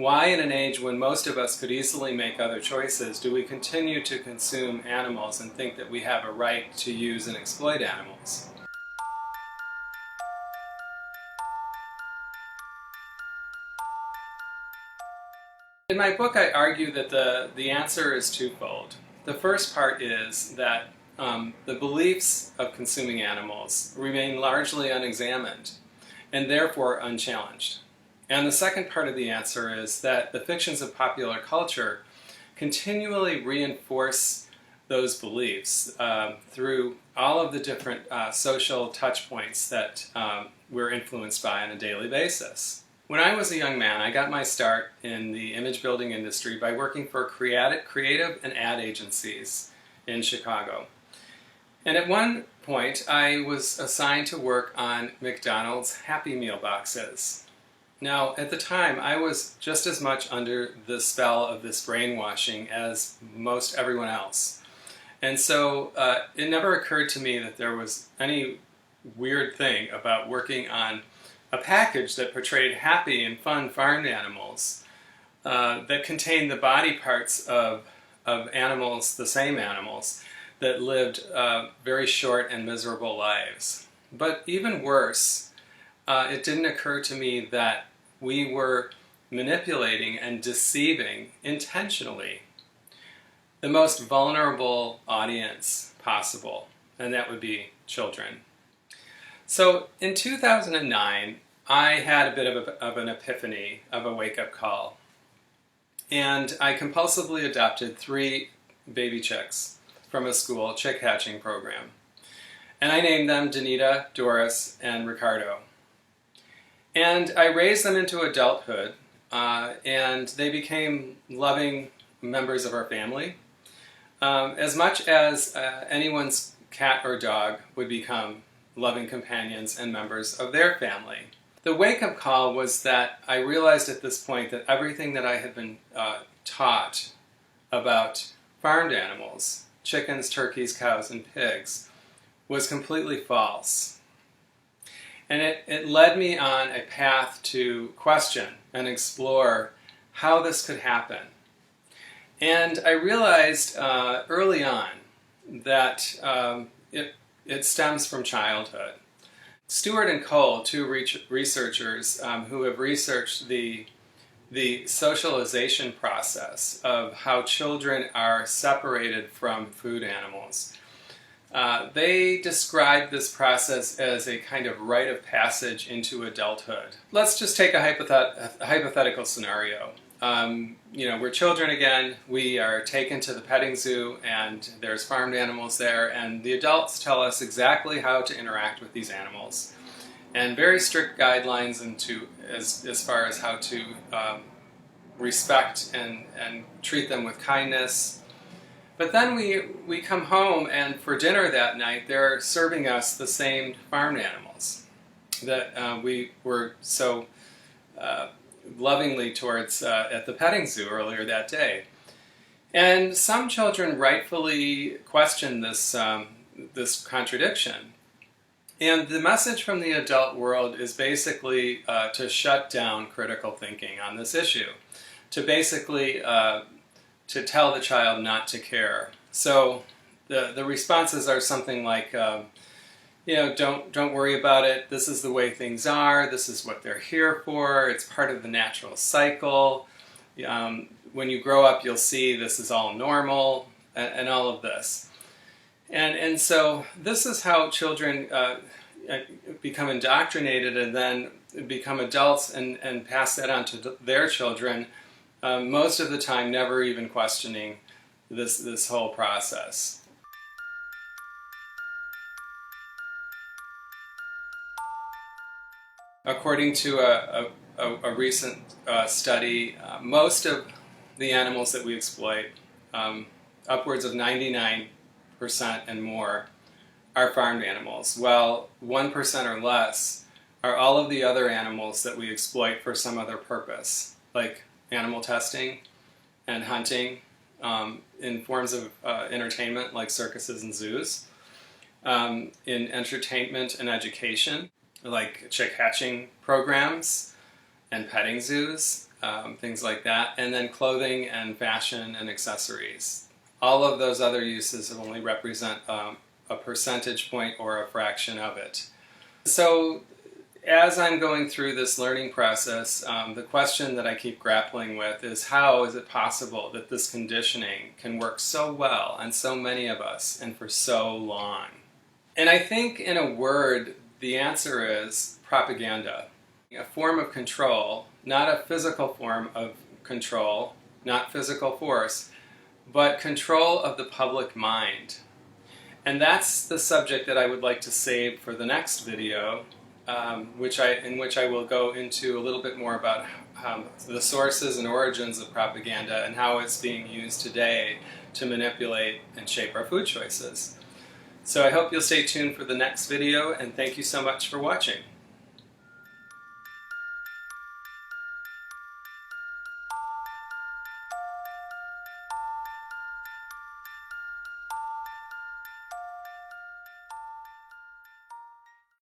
Why, in an age when most of us could easily make other choices, do we continue to consume animals and think that we have a right to use and exploit animals? In my book, I argue that the answer is twofold. The first part is that the beliefs of consuming animals remain largely unexamined and therefore unchallenged. And the second part of the answer is that the fictions of popular culture continually reinforce those beliefs through all of the different social touch points that we're influenced by on a daily basis. When I was a young man, I got my start in the image building industry by working for creative and ad agencies in Chicago. And at one point, I was assigned to work on McDonald's Happy Meal boxes. Now, at the time, I was just as much under the spell of this brainwashing as most everyone else. And so it never occurred to me that there was any weird thing about working on a package that portrayed happy and fun farm animals that contained the body parts of animals, the same animals, that lived very short and miserable lives. But even worse, it didn't occur to me that we were manipulating and deceiving intentionally the most vulnerable audience possible, and that would be children. So in 2009, I had a bit of an epiphany, of a wake-up call. And I compulsively adopted 3 baby chicks from a school chick hatching program. And I named them Danita, Doris, and Ricardo. And I raised them into adulthood, and they became loving members of our family, as much as anyone's cat or dog would become loving companions and members of their family. The wake-up call was that I realized at this point that everything that I had been taught about farmed animals, chickens, turkeys, cows, and pigs, was completely false. And it led me on a path to question and explore how this could happen. And I realized early on that it stems from childhood. Stewart and Cole, 2 researchers who have researched the socialization process of how children are separated from food animals, they describe this process as a kind of rite of passage into adulthood. Let's just take a hypothetical scenario. We're children again, we are taken to the petting zoo and there's farmed animals there, and the adults tell us exactly how to interact with these animals. And very strict guidelines as far as how to respect and treat them with kindness. But then we come home, and for dinner that night they're serving us the same farmed animals that we were so lovingly towards at the petting zoo earlier that day. And some children rightfully question this contradiction. And the message from the adult world is basically to shut down critical thinking on this issue, to basically to tell the child not to care. So the responses are something like, don't worry about it. This is the way things are. This is what they're here for. It's part of the natural cycle. When you grow up, you'll see this is all normal, and all of this. And so this is how children become indoctrinated and then become adults and pass that on to their children, most of the time never even questioning this whole process. According to a recent study, most of the animals that we exploit, upwards of 99% and more, are farmed animals, while 1% or less are all of the other animals that we exploit for some other purpose, like animal testing and hunting, in forms of entertainment like circuses and zoos, in entertainment and education, like chick hatching programs, and petting zoos, things like that, and then clothing and fashion and accessories. All of those other uses only represent a percentage point or a fraction of it. So as I'm going through this learning process, the question that I keep grappling with is, how is it possible that this conditioning can work so well on so many of us and for so long? And I think, in a word, the answer is propaganda. A form of control, not a physical form of control, not physical force, but control of the public mind. And that's the subject that I would like to save for the next video, in which I will go into a little bit more about the sources and origins of propaganda and how it's being used today to manipulate and shape our food choices. So I hope you'll stay tuned for the next video, and thank you so much for watching.